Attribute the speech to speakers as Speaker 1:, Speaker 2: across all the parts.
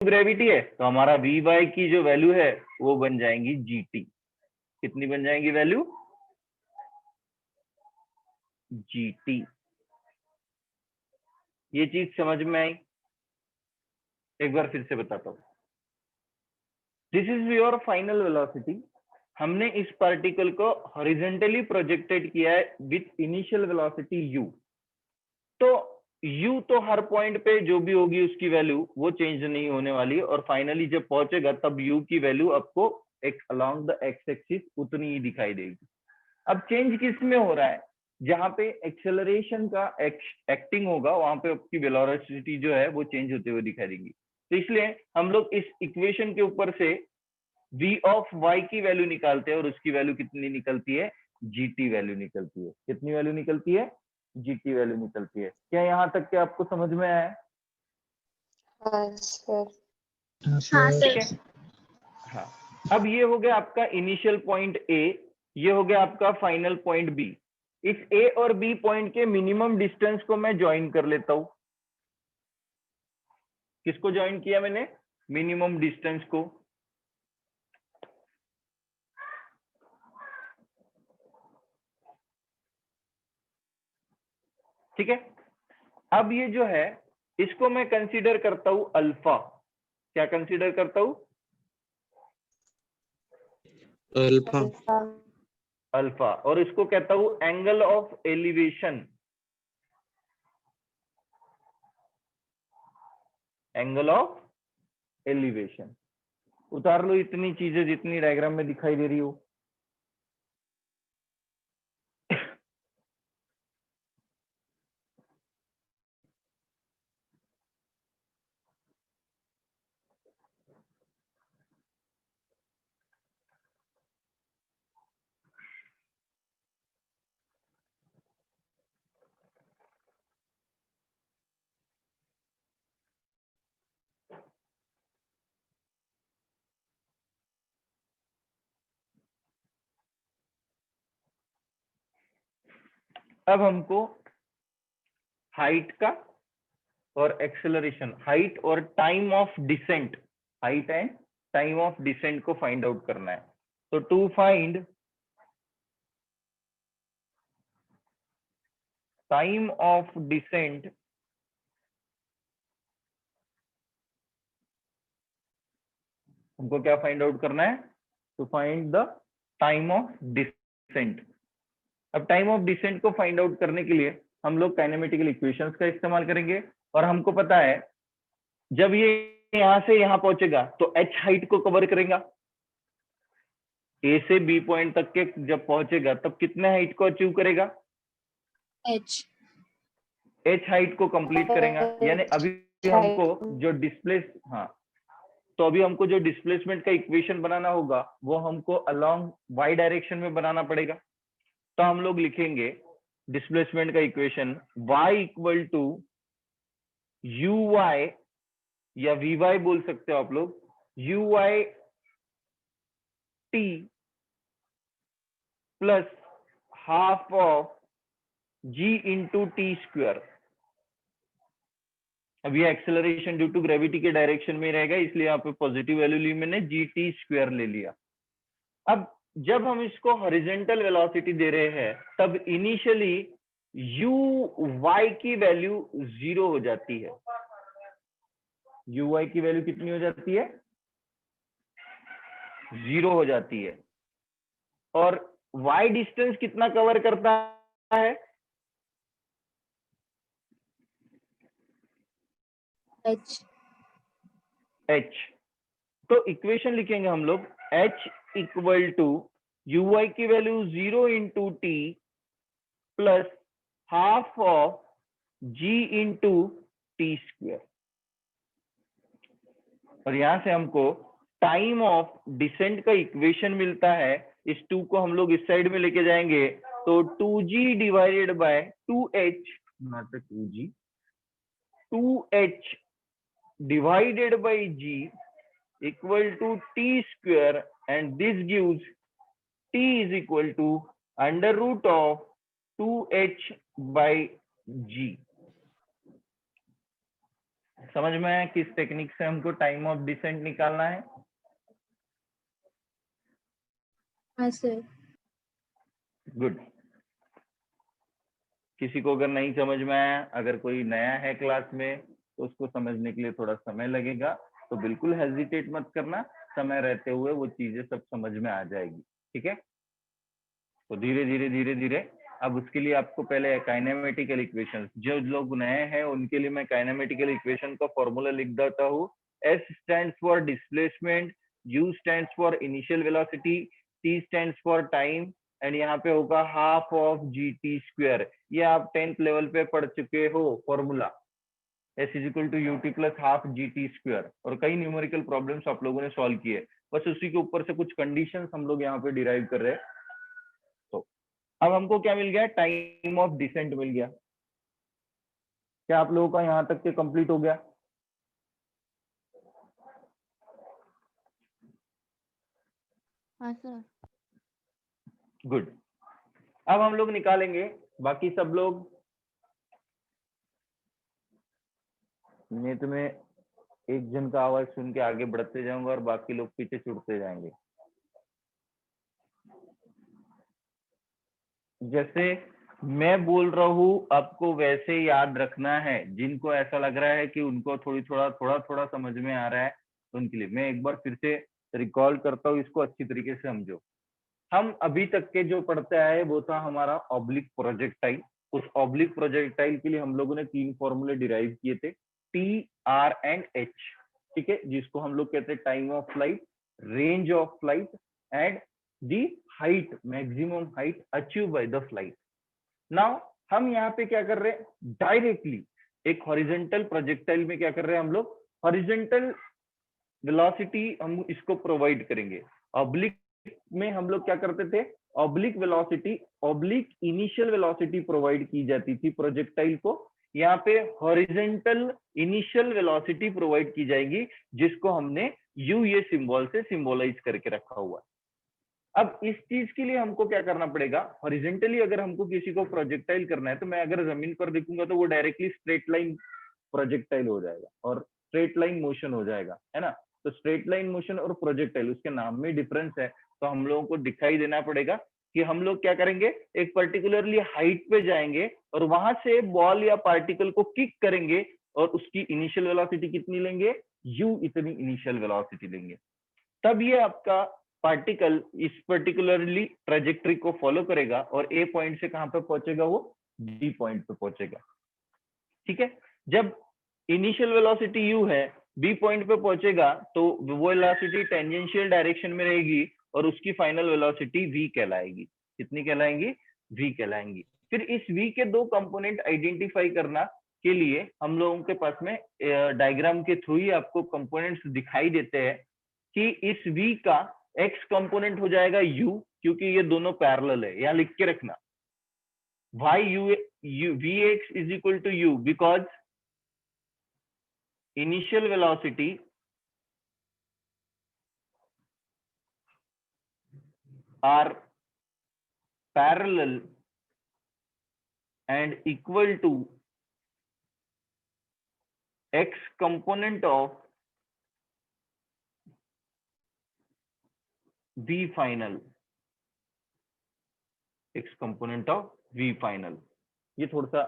Speaker 1: Gravity है तो हमारा वी वाई की जो वैल्यू है वो बन जाएंगी जीटी। कितनी बन जाएंगी वैल्यू? जीटी। ये चीज समझ में आई? एक बार फिर से बताता हूँ। This is your final velocity. हमने इस पार्टिकल को हॉरिजॉन्टली प्रोजेक्टेड किया है विथ इनिशियल वेलोसिटी u। तो u तो हर पॉइंट पे जो भी होगी उसकी वैल्यू वो चेंज नहीं होने वाली, और फाइनली जब पहुंचेगा तब u की वैल्यू आपको एक अलोंग द एक्स एक्सिस उतनी ही दिखाई देगी। अब चेंज किस में हो रहा है? जहां पे एक्सेलरेशन का एक्टिंग होगा वहां पे आपकी वेलोसिटी जो है वो चेंज होते हुए दिखाई देगी। तो इसलिए हम लोग इस इक्वेशन के ऊपर से v ऑफ y की वैल्यू निकालते हैं और उसकी वैल्यू कितनी निकलती है? gt वैल्यू निकलती है। कितनी वैल्यू निकलती है? gt वैल्यू निकलती है। क्या यहाँ तक के आपको समझ में आया?
Speaker 2: हाँ सर।
Speaker 3: हाँ
Speaker 1: ठीक
Speaker 3: सर।
Speaker 1: है। हाँ, अब ये हो गया आपका इनिशियल पॉइंट ए, ये हो गया आपका फाइनल पॉइंट बी। इस ए और बी पॉइंट के मिनिमम डिस्टेंस को मैं ज्वाइन कर लेता हूं। किसको ज्वाइन किया मैंने? मिनिमम डिस्टेंस को। ठीक है। अब ये जो है इसको मैं कंसीडर करता हूं अल्फा। क्या कंसीडर करता हूं?
Speaker 3: अल्फा।
Speaker 2: अल्फा।
Speaker 1: अल्फा। और इसको कहता हूं angle of elevation. Angle of elevation. उतार लो इतनी चीजें जितनी डायग्राम में दिखाई दे रही हो। अब हमको हाइट का और एक्सेलरेशन, हाइट और time of descent, height and time of descent को फाइंड आउट करना है। तो to find time of descent, हमको क्या फाइंड आउट करना है? To find the time of descent. अब टाइम ऑफ डिसेंट को फाइंड आउट करने के लिए हम लोग काइनेमेटिकल इक्वेशंस का इस्तेमाल करेंगे। और हमको पता है जब ये यहां से यहां पहुंचेगा तो h हाइट को कवर करेगा। ए से बी पॉइंट तक के जब पहुंचेगा तब कितने हाइट को अचीव करेगा?
Speaker 3: एच।
Speaker 1: h हाइट को कंप्लीट करेगा। यानी अभी हमको जो डिस्प्लेस, हाँ, तो अभी हमको जो डिस्प्लेसमेंट का इक्वेशन बनाना होगा वो हमको अलोंग y डायरेक्शन में बनाना पड़ेगा। तो हम लोग लिखेंगे डिस्प्लेसमेंट का equation y equal to u y, या वी वाई बोल सकते हो आप लोग, u y t plus half of g into T square. अब ये एक्सेलरेशन ड्यू टू ग्रेविटी के डायरेक्शन में रहेगा, इसलिए यहाँ पे पॉजिटिव वैल्यू ली मैंने, जी टी स्क्वायर ले लिया। अब जब हम इसको हॉरिजॉन्टल वेलोसिटी दे रहे हैं तब इनिशियली यू वाई की वैल्यू 0 हो जाती है। यू वाई की वैल्यू कितनी हो जाती है? 0 हो जाती है। और y डिस्टेंस कितना कवर करता है?
Speaker 3: एच।
Speaker 1: h। तो इक्वेशन लिखेंगे हम लोग h equal to u y की value 0 into t plus half of g into T square. और यहां से हमको टाइम ऑफ डिसेंट का इक्वेशन मिलता है। इस 2 को हम लोग इस साइड में लेके जाएंगे तो 2g divided by 2h, not 2g, 2h divided by g equal to t square, and this gives t is equal to under root of 2h by g। समझ में आया किस टेक्निक से हमको टाइम ऑफ डिसेंट निकालना है?
Speaker 3: हाँ sir.
Speaker 1: Good. किसी को अगर नहीं समझ में आया, अगर कोई नया है क्लास में, तो उसको समझने के लिए थोड़ा समय लगेगा, तो बिल्कुल हेजिटेट मत करना, समय रहते हुए वो चीजें सब समझ में आ जाएगी। ठीक है, तो धीरे धीरे धीरे धीरे। अब उसके लिए आपको पहले काइनेमेटिकल इक्वेशन, जो लोग नए हैं उनके लिए मैं काइनेमेटिकल इक्वेशन का फॉर्मूला लिख देता हूँ। S stands for displacement, U stands for initial velocity, T stands for time, and यहाँ पे होगा हाफ ऑफ GT स्क्वायर। ये आप 10th लेवल पे पढ़ चुके हो formula, S is equal to UT plus half GT square. और कई न्यूमेरिकल प्रॉब्लम्स आप लोगों ने सॉल्व किए, बस उसी के ऊपर से कुछ कंडीशंस हम लोग यहाँ पे डिराइव कर रहे हैं। तो अब हमको क्या मिल गया? टाइम ऑफ डिसेंट मिल गया। क्या आप लोगों का यहाँ तक के कंप्लीट हो गया?
Speaker 2: हाँ सर।
Speaker 1: गुड। अब हम लोग निकालेंगे, बाकी सब लोग, मैं तुम्हें एक जन का आवाज सुन के आगे बढ़ते जाऊंगा और बाकी लोग पीछे छूटते जाएंगे। जैसे मैं बोल रहा हूँ आपको वैसे याद रखना है। जिनको ऐसा लग रहा है कि उनको थोड़ा समझ में आ रहा है, तो उनके लिए मैं एक बार फिर से रिकॉल करता हूँ, इसको अच्छी तरीके से समझो। हम अभी तक के जो पढ़ते आए वो था हमारा ऑब्लिक प्रोजेक्टाइल। उस ऑब्लिक प्रोजेक्टाइल के लिए हम लोगों ने 3 फॉर्मूले डिराइव किए थे, T, R एंड H। ठीक है, जिसको हम लोग कहते हैं time of flight, range of flight and the height, maximum height achieve by the flight. Now हम यहाँ पे क्या कर रहे हैं? डायरेक्टली एक हॉरिजॉन्टल प्रोजेक्टाइल में क्या कर रहे हैं हम लोग? हॉरिजॉन्टल वेलोसिटी हम इसको प्रोवाइड करेंगे। ऑब्लिक में हम लोग क्या करते थे? Oblique velocity, oblique initial velocity provide की जाती थी प्रोजेक्टाइल को। यहाँ पे हॉरिजॉन्टल इनिशियल वेलोसिटी प्रोवाइड की जाएगी, जिसको हमने यू ये सिंबल से सिंबलाइज करके रखा हुआ है। अब इस चीज के लिए हमको क्या करना पड़ेगा? हॉरिजॉन्टली अगर हमको किसी को प्रोजेक्टाइल करना है, तो मैं अगर जमीन पर देखूंगा तो वो डायरेक्टली स्ट्रेट लाइन प्रोजेक्टाइल हो जाएगा और स्ट्रेट लाइन मोशन हो जाएगा, है ना? तो स्ट्रेट लाइन मोशन और प्रोजेक्टाइल, उसके नाम में डिफरेंस है। तो हम लोगों को दिखाई देना पड़ेगा कि हम लोग क्या करेंगे, एक पर्टिकुलरली हाइट पे जाएंगे और वहां से बॉल या पार्टिकल को किक करेंगे और उसकी इनिशियल वेलोसिटी कितनी लेंगे? यू इतनी इनिशियल वेलोसिटी लेंगे। तब ये आपका पार्टिकल इस पर्टिकुलरली ट्रेजेक्टरी को फॉलो करेगा और ए पॉइंट से कहां पे पहुंचेगा? वो बी पॉइंट पे पहुंचेगा। ठीक है, जब इनिशियल वेलोसिटी यू है, बी पॉइंट पे पहुंचेगा, तो वो वेलोसिटी टेंजेंशियल डायरेक्शन में रहेगी और उसकी फाइनल वेलोसिटी वी कहलाएगी। कितनी कहलाएंगी? वी कहलाएंगी। फिर इस वी के 2 कंपोनेंट आइडेंटिफाई करना के लिए हम लोगों के पास में डायग्राम के थ्रू ही आपको कंपोनेंट्स दिखाई देते हैं कि इस v का x कंपोनेंट हो जाएगा u, क्योंकि ये दोनों पैरेलल है। यहां लिख के रखना, y u vx is equal to u because initial velocity are parallel and equal to x component of v final, x component of v final। ये थोड़ा सा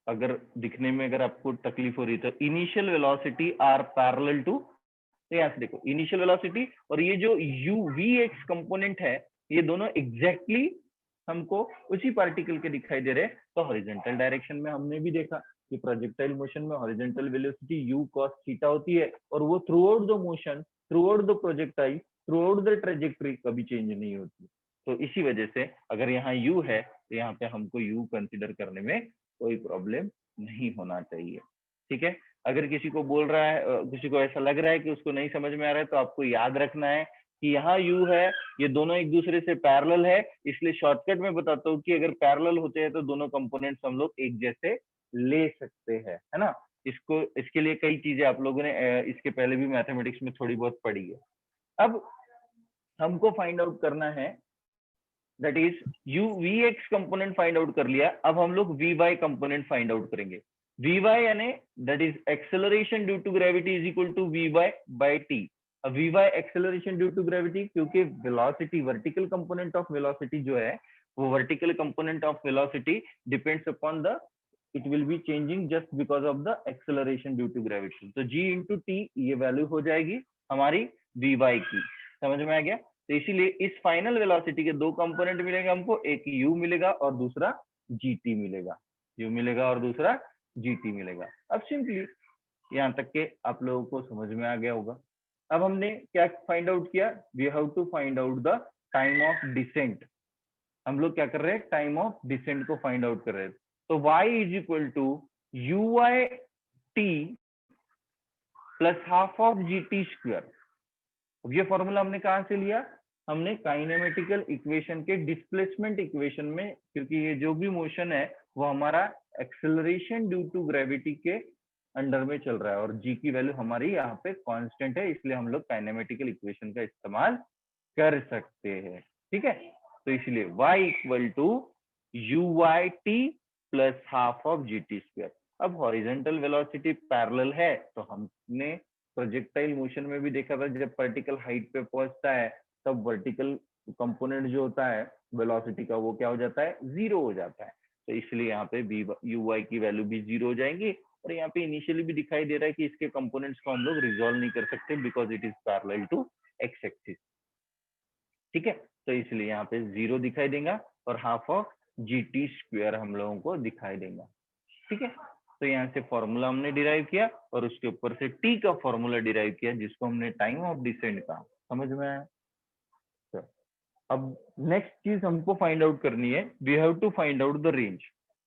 Speaker 1: अगर दिखने में अगर आपको तकलीफ हो रही है, तो initial velocity are parallel to, यहाँ से देखो इनिशियल वेलोसिटी और ये जो यू वी एक्स कंपोनेंट है, ये दोनों एग्जैक्टली हमको उसी पार्टिकल के दिखाई दे रहे हैं। तो हॉरिजॉन्टल डायरेक्शन में हमने भी देखा कि प्रोजेक्टाइल मोशन में horizontal velocity you cos theta होती है और वो through out the motion, through out the projectile, through out the trajectory कभी चेंज नहीं होती। तो इसी वजह से अगर यहाँ यू है तो यहाँ पे हमको यू कंसिडर करने में कोई प्रॉब्लम नहीं होना चाहिए। ठीक है, अगर किसी को बोल रहा है, किसी को ऐसा लग रहा है कि उसको नहीं समझ में आ रहा है, तो आपको याद रखना है कि यहाँ u है, ये दोनों एक दूसरे से पैरेलल है। इसलिए शॉर्टकट में बताता हूँ कि अगर पैरेलल होते हैं तो दोनों कंपोनेंट्स हम लोग एक जैसे ले सकते हैं, है ना? इसको इसके लिए कई चीजें आप लोगों ने इसके पहले भी मैथमेटिक्स में थोड़ी बहुत पढ़ी है। अब हमको फाइंड आउट करना है, that is u v x component find out कर लिया। अब हम लोग v y component find out करेंगे। Vy यानी that is acceleration due to gravity is equal to Vy by t. अब Vy acceleration due to gravity, क्योंकि velocity vertical component of velocity जो है वो vertical component of velocity depends upon the it will be changing just because of the acceleration due to gravity. तो g into t ये value हो जाएगी हमारी Vy की, समझ में आ गया? तो इसीलिए इस फाइनल वेलोसिटी के दो कंपोनेंट मिलेंगे हमको, एक u मिलेगा और दूसरा gt मिलेगा, u मिलेगा और दूसरा gt मिलेगा। अब सिंपली यहाँ तक के आप लोगों को समझ में आ गया होगा। अब हमने क्या फाइंड आउट किया, we have to find out the time of descent. हम लोग क्या कर रहे हैं, टाइम ऑफ डिसेंट को फाइंड आउट कर रहे हैं। तो y is equal to u i t plus half of g T square. अब ये फॉर्मूला हमने कहाँ से लिया, हमने काइनेमेटिकल इक्वेशन के डिस्प्लेसमेंट इक्वेशन में, क्योंकि ये जो भी मोशन है वो हमारा एक्सेलरेशन ड्यू टू ग्रेविटी के अंडर में चल रहा है और जी की वैल्यू हमारी यहाँ पे कांस्टेंट है, इसलिए हम लोग काइनेमेटिकल इक्वेशन का इस्तेमाल कर सकते हैं। ठीक है, तो इसलिए y equal to u y t plus half of g T square. अब हॉरिजेंटल वेलोसिटी पैरेलल है, तो हमने प्रोजेक्टाइल मोशन में भी देखा था, जब पार्टिकल हाइट पे पहुंचता है तब वर्टिकल कंपोनेंट जो होता है वेलोसिटी का वो क्या हो जाता है, जीरो हो जाता है। तो इसलिए यहाँ पे यू वाई की वैल्यू भी जीरो हो जाएंगी। और यहाँ पे इनिशियली भी दिखाई दे रहा है कि इसके कंपोनेंट्स को हम लोग रिजॉल्व नहीं कर सकते because it is parallel to x axis. ठीक है, तो इसलिए यहाँ पे जीरो दिखाई देगा और half of g T square हम लोगों को दिखाई देगा। ठीक है, तो यहाँ से फॉर्मूला हमने डिराइव किया और उसके ऊपर से टी का फॉर्मूला डिराइव किया जिसको हमने टाइम ऑफ डिसेंट कहा। समझ में आया? अब नेक्स्ट चीज हमको फाइंड आउट करनी है, we have to find out the range.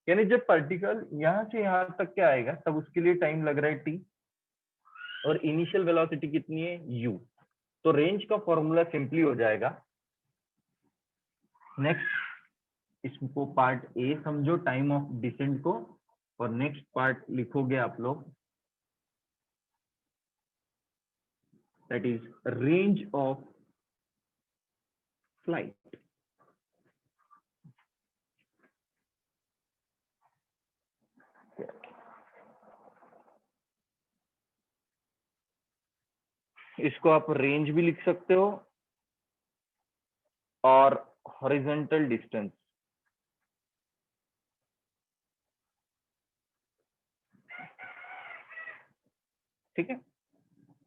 Speaker 1: यानी जब पार्टिकल यहाँ से यहाँ तक क्या आएगा तब उसके लिए टाइम लग रहा है टी और इनिशियल वेलोसिटी कितनी है u। तो रेंज का फॉर्मूला सिंपली हो जाएगा, नेक्स्ट इसको पार्ट ए समझो टाइम ऑफ डिसेंट को, और नेक्स्ट पार्ट लिखोगे आप लोग that is range of flight. इसको आप रेंज भी लिख सकते हो और हॉरिजॉन्टल डिस्टेंस। ठीक है,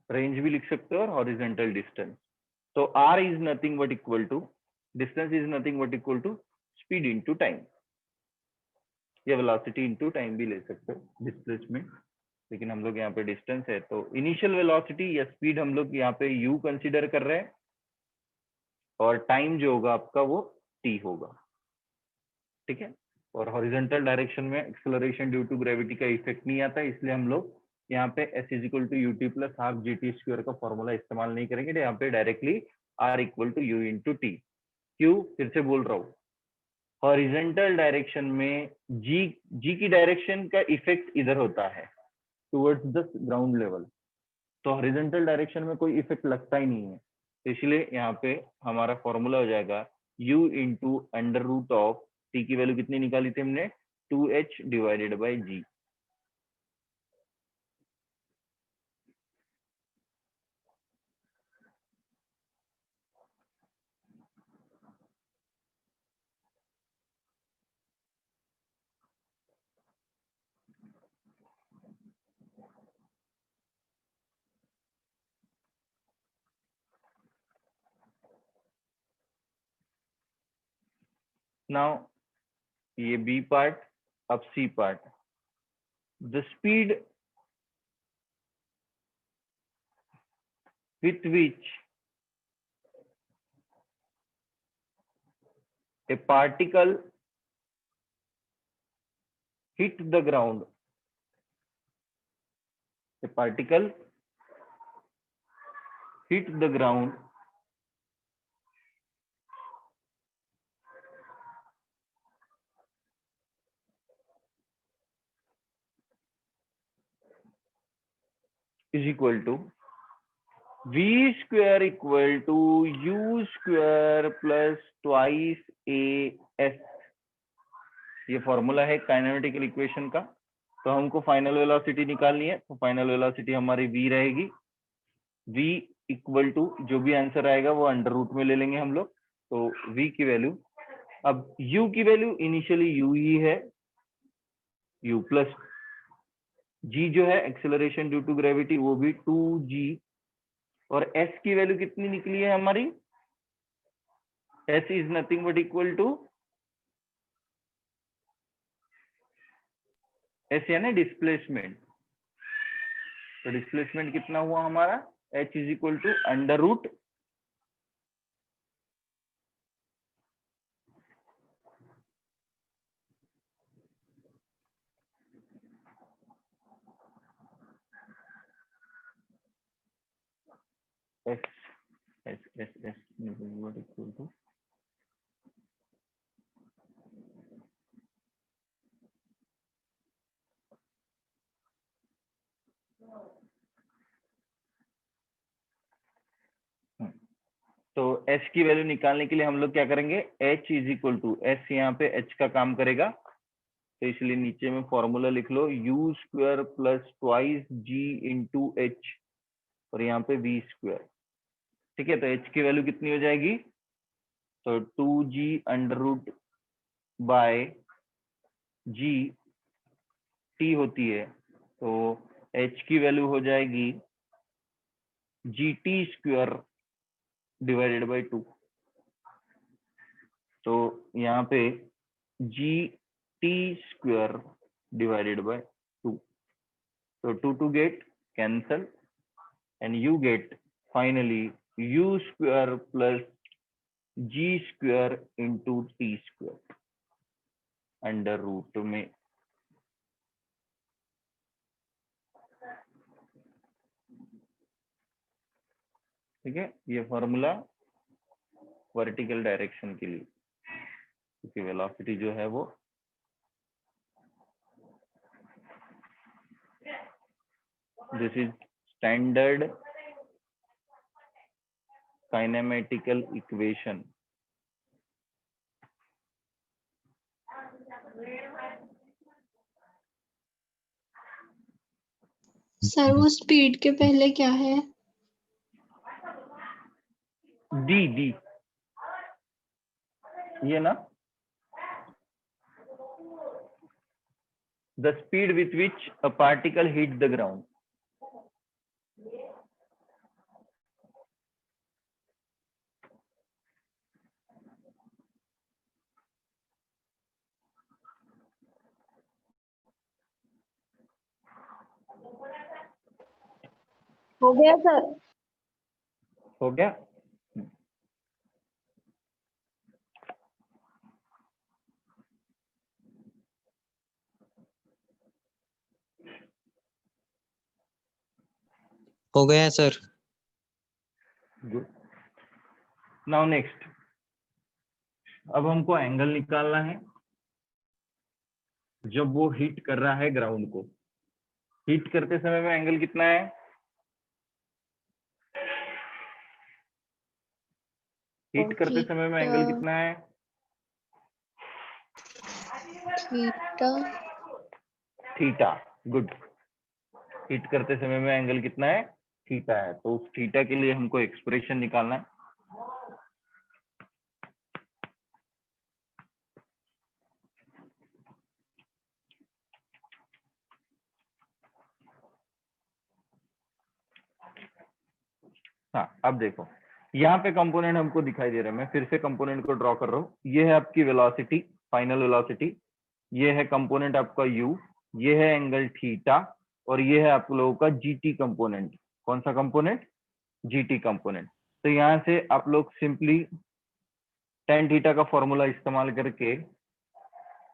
Speaker 1: रेंज भी लिख सकते हो और हॉरिजॉन्टल डिस्टेंस। तो r is nothing but equal to distance is nothing but equal to speed into time, या वेलोसिटी इनटू टाइम भी ले सकते हो, डिस्प्लेसमेंट, लेकिन हम लोग यहाँ पे डिस्टेंस है तो इनिशियल वेलोसिटी या स्पीड हम लोग यहाँ पे u कंसीडर कर रहे हैं और टाइम जो होगा आपका वो t होगा। ठीक है, और हॉरिजॉन्टल डायरेक्शन में एक्सेलरेशन ड्यू टू ग्रेविटी का इफेक्ट नहीं आता, इसलिए हम लोग यहाँ पे s is equal to U T plus half G T square का फॉर्मूला इस्तेमाल नहीं करेंगे, तो यहाँ पे directly r equal to U into T. क्यों, फिर से बोल रहा हूँ, हॉरिजॉन्टल डायरेक्शन में जी की डायरेक्शन का इफेक्ट इधर होता है टुवर्ड्स द ग्राउंड लेवल, तो हॉरिजॉन्टल डायरेक्शन में कोई इफेक्ट लगता ही नहीं है। तो इसलिए यहाँ पे हमारा फॉर्मूला हो जाएगा u into under root of t की वैल्यू कितनी निकाली थी हमने, 2h divided by g। Now ये b पार्ट, अब c part. The speed with which a particle hit the ground, a particle hit the ground is equal to v square equal to u square plus twice a s। ये formula है kinematical equation का। तो हमको final velocity निकालनी है, तो final velocity हमारी v रहेगी, v इक्वल टू जो भी आंसर आएगा वो अंडर रूट में ले लेंगे हम लोग। तो v की वैल्यू, अब u की वैल्यू इनिशियली u ही है, u प्लस g जो है एक्सेलरेशन ड्यू टू ग्रेविटी वो भी 2g, और s की वैल्यू कितनी निकली है हमारी, s is nothing but equal to s यानी डिस्प्लेसमेंट। तो डिस्प्लेसमेंट कितना हुआ हमारा, h is equal to under root s s equal to तो h की वैल्यू निकालने के लिए हम लोग क्या करेंगे, h is equal to s, यहाँ पे h का काम करेगा, तो इसलिए नीचे में फॉर्मूला लिख लो u square plus twice g into H, और यहाँ पे v स्क्वायर। ठीक है, तो h की वैल्यू कितनी हो जाएगी, तो 2g under root by g t होती है, तो h की वैल्यू हो जाएगी G T square divided by 2। तो यहाँ पे G T square divided by 2, तो 2 get cancel and you get finally u square plus G square into T square under root में। ठीक है, ये फॉर्मूला वर्टिकल डायरेक्शन के लिए, क्योंकि वेलोसिटी जो है वो this is standard kinematical equation.
Speaker 3: Sir वो स्पीड के पहले क्या है?
Speaker 1: डी डी ये ना, the speed with which a particle hit the ground।
Speaker 3: हो गया सर।
Speaker 1: हो गया।
Speaker 4: हो गया है सर।
Speaker 1: गुड। नाउ नेक्स्ट, अब हमको एंगल निकालना है जब वो हिट कर रहा है ग्राउंड को। हिट करते समय में एंगल कितना है, हिट करते समय में एंगल कितना है,
Speaker 2: थीटा।
Speaker 1: थीटा। गुड। हिट करते समय में एंगल कितना है, थीटा है। तो उस थीटा के लिए हमको एक्सप्रेशन निकालना है। हाँ, अब देखो यहाँ पे कंपोनेंट हमको दिखाई दे रहा है, मैं फिर से कंपोनेंट को ड्रॉ कर रहा हूँ। ये है आपकी वेलोसिटी, फाइनल वेलोसिटी, ये है कंपोनेंट आपका u, ये है एंगल थीटा, और ये है आप लोगों का जीटी कंपोनेंट। कौन सा कंपोनेंट, जीटी कंपोनेंट। तो यहाँ से आप लोग सिंपली tan थीटा का फॉर्मूला इस्तेमाल करके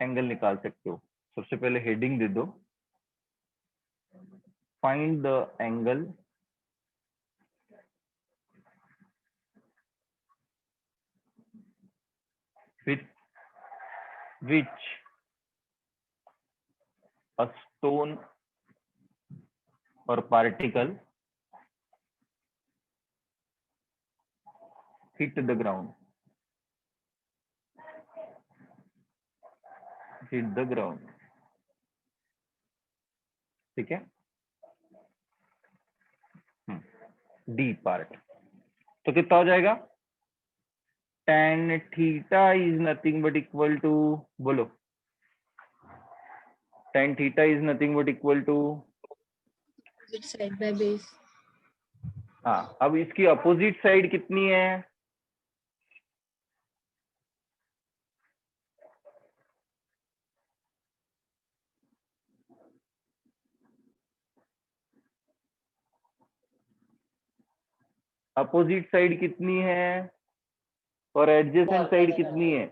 Speaker 1: एंगल निकाल सकते हो। सबसे पहले हेडिंग दे दो, find the angle with which a stone or particle hit the ground, hit the ground। ठीक है, डी पार्ट। तो कितना हो जाएगा, tan theta is nothing but equal to, बोलो, tan theta is nothing but equal to,
Speaker 2: side by base.
Speaker 1: हाँ, अब इसकी अपोजिट साइड कितनी है, अपोजिट साइड कितनी है और एडजेसेंट साइड कितनी है,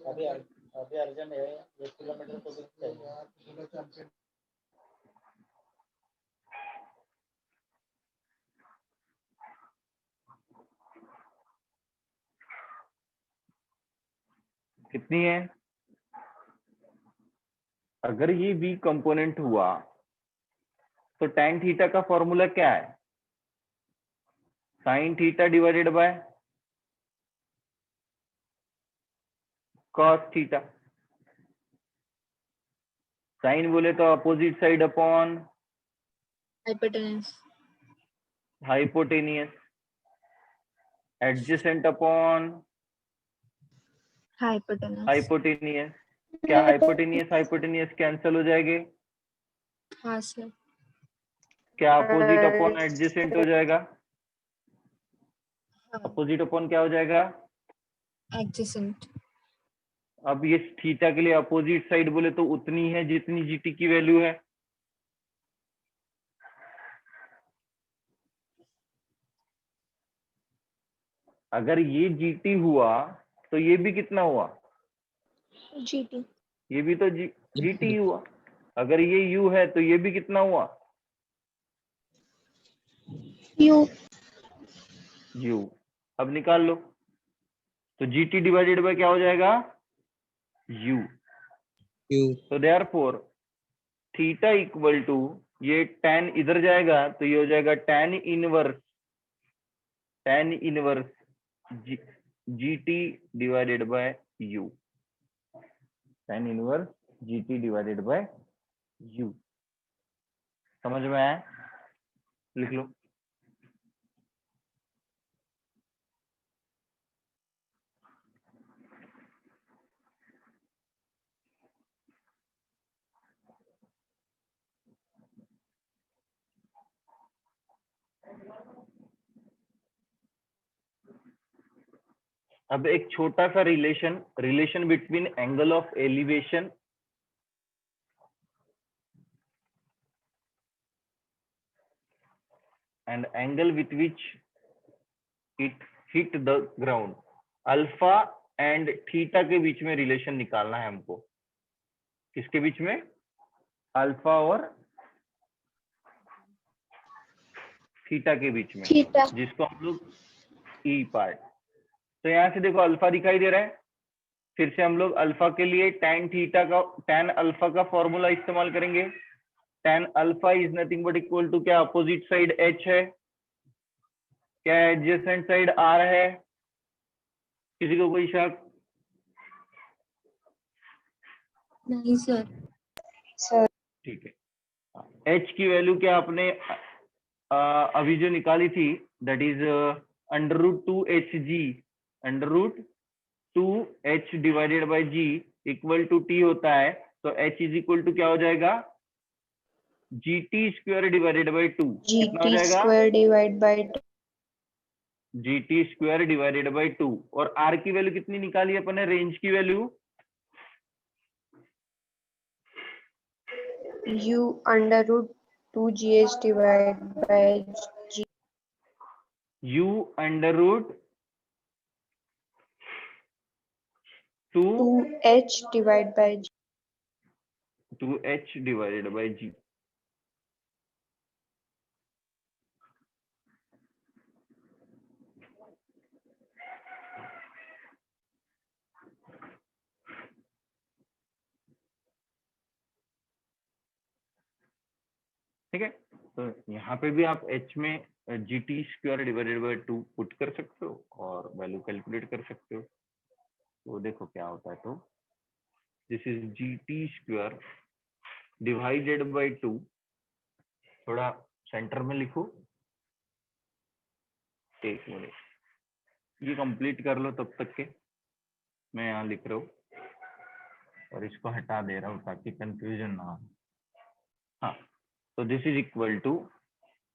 Speaker 4: अभी अर्जेंट है, 1 किलोमीटर तो दूर चाहिए।
Speaker 1: कितनी है। अगर ये बी कंपोनेंट हुआ तो tan थीटा का फॉर्मूला क्या है, sin theta divided by cos theta. Sine बोले तो opposite side upon
Speaker 2: hypotenuse.
Speaker 1: Hypotenuse, adjacent upon
Speaker 2: hypotenuse.
Speaker 1: Hypotenuse. क्या हाइपोटेनियस हाइपोटेनियस कैंसिल हो जाएंगे,
Speaker 2: हाँ सर।
Speaker 1: क्या अपोजिट अपॉन एडजेसेंट हो जाएगा,
Speaker 2: हाँ,
Speaker 1: अपोजिट अपॉन क्या हो जाएगा।
Speaker 2: एडजेसेंट।
Speaker 1: अब ये थीटा के लिए अपोजिट साइड बोले तो उतनी है जितनी जीटी की वैल्यू है। अगर ये जीटी हुआ तो ये भी कितना हुआ,
Speaker 3: जीटी।
Speaker 1: ये भी तो जीटी हुआ। अगर ये यू है तो ये भी कितना हुआ,
Speaker 3: यू।
Speaker 1: यू। अब निकाल लो, तो जीटी डिवाइडेड बाय क्या हो जाएगा, यू। तो देयरफॉर थीटा इक्वल टू, ये tan इधर जाएगा तो ये हो जाएगा tan inverse GT divided by you, tan inverse GT divided by you. समझ में आया, लिख लो। अब एक छोटा सा relation between angle of elevation and angle with which it hit the ground, alpha and theta के बीच में रिलेशन निकालना है हमको। किसके बीच में, अल्फा और थीटा के बीच में,
Speaker 3: थीटा।
Speaker 1: जिसको हम लोग ई पार्ट। तो यहाँ से देखो अल्फा दिखाई दे रहा है, फिर से हम लोग अल्फा के लिए tan अल्फा का फॉर्मूला इस्तेमाल करेंगे। tan alpha is nothing but equal to, क्या अपोजिट साइड h है, क्या एडजेसेंट साइड r है, किसी को कोई शक।
Speaker 2: नहीं सर।
Speaker 3: सर।
Speaker 1: ठीक है, h की वैल्यू क्या आपने अभी जो निकाली थी, that is √2hg, √2h divided by g equal to t होता है। तो h इज इक्वल टू क्या हो जाएगा, gt स्क्वायर डिवाइडेड बाय 2। कितना हो
Speaker 3: जीटी
Speaker 1: जाएगा,
Speaker 3: square divide by
Speaker 1: gt square divided by 2। और r की वैल्यू कितनी निकाली अपने, रेंज की value,
Speaker 3: U √2 GH divide by G.
Speaker 1: u √2
Speaker 3: 2h divide by G.
Speaker 1: 2h divided by g। ठीक है, तो यहाँ पे भी आप h में gt square divided by 2 put कर सकते हो और वैल्यू कैलकुलेट कर सकते हो। तो देखो क्या होता है, तो this is gt square divided by 2, थोड़ा सेंटर में लिखो, एक मिनट ये कंप्लीट कर लो तब तक के, मैं यहाँ लिख रहा हूँ और इसको हटा दे रहा हूँ ताकि कंफ्यूजन ना हो। हाँ, तो this is equal to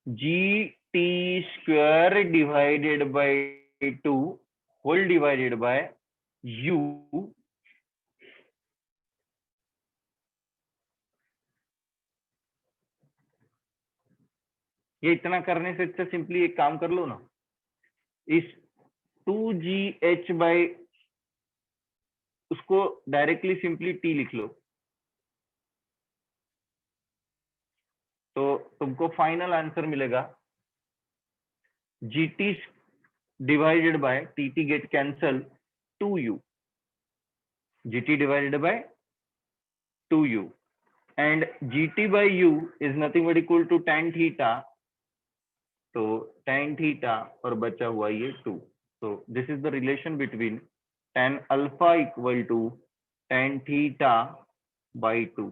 Speaker 1: GT² divided by 2 whole divided by U ये इतना करने से अच्छा सिंपली एक काम कर लो ना, इस 2GH बाय उसको डायरेक्टली सिंपली T लिख लो, तो तुमको फाइनल आंसर मिलेगा GT divided by TT get cancel 2U, GT divided by 2U and GT by U is nothing but equal to tan theta, तो tan theta और बचा हुआ ये 2, so this is the relation between tan alpha equal to tan theta by 2.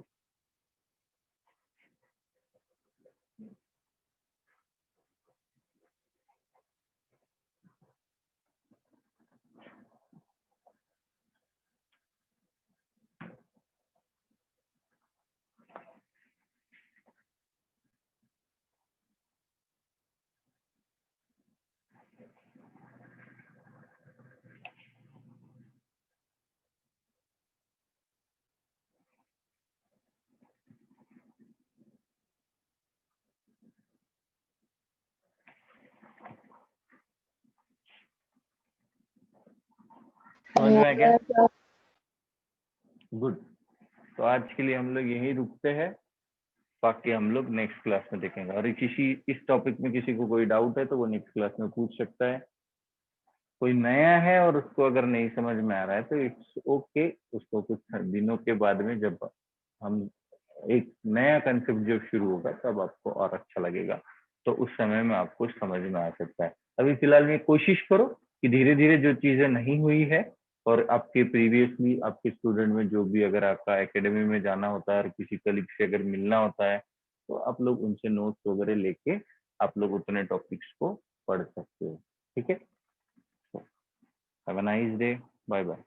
Speaker 1: समझ में आ गया? Good, तो आज के लिए हम लोग यहीं रुकते हैं, बाकी हम लोग नेक्स्ट क्लास में देखेंगे। और किसी इस टॉपिक में किसी को कोई डाउट है तो वो नेक्स्ट क्लास में पूछ सकता है। कोई नया है और उसको अगर नहीं समझ में आ रहा है तो इट्स ओके, उसको कुछ दिनों के बाद में जब हम एक नया कंसेप्ट जब शुरू होगा तब आपको और अच्छा लगेगा, तो उस समय में आपको समझ में आ सकता है। अभी फिलहाल में कोशिश करो कि धीरे धीरे जो चीजें नहीं हुई है और आपके प्रीवियसली आपके स्टूडेंट में जो भी अगर आपका एकेडमी में जाना होता है और किसी कलीग से अगर मिलना होता है तो आप लोग उनसे नोट्स वगैरह लेके आप लोग उतने टॉपिक्स को पढ़ सकते हो। ठीक है, have a nice day, bye bye.